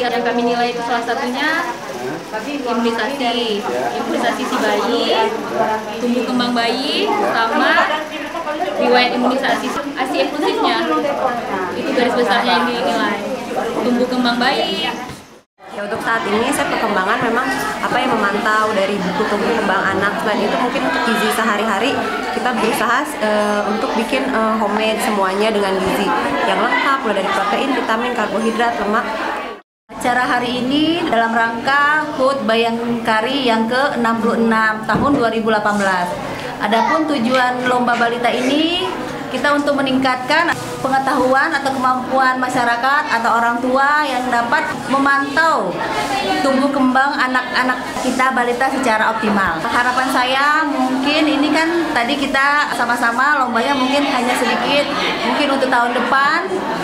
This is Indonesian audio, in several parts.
Yang kami nilai itu salah satunya imunisasi si bayi, tumbuh kembang bayi, sama riwayat imunisasi ASI eksklusifnya. Itu garis besarnya yang dinilai. Tumbuh kembang bayi. Ya, untuk saat ini saya perkembangan memang apa yang memantau dari buku tumbuh kembang anak. Selain itu mungkin untuk gizi sehari-hari kita berusaha untuk bikin homemade semuanya dengan gizi yang lengkap, mulai dari protein, vitamin, karbohidrat, lemak. Acara hari ini dalam rangka HUT Bayangkari yang ke-66 tahun 2018. Adapun tujuan lomba balita ini kita untuk meningkatkan pengetahuan atau kemampuan masyarakat atau orang tua yang dapat memantau tumbuh kembang anak-anak kita balita secara optimal. Harapan saya mungkin ini kan tadi kita sama-sama lombanya mungkin hanya sedikit, mungkin untuk tahun depan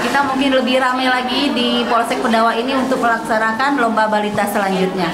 kita mungkin lebih ramai lagi di Polsek Pendawa ini untuk melaksanakan lomba balita selanjutnya.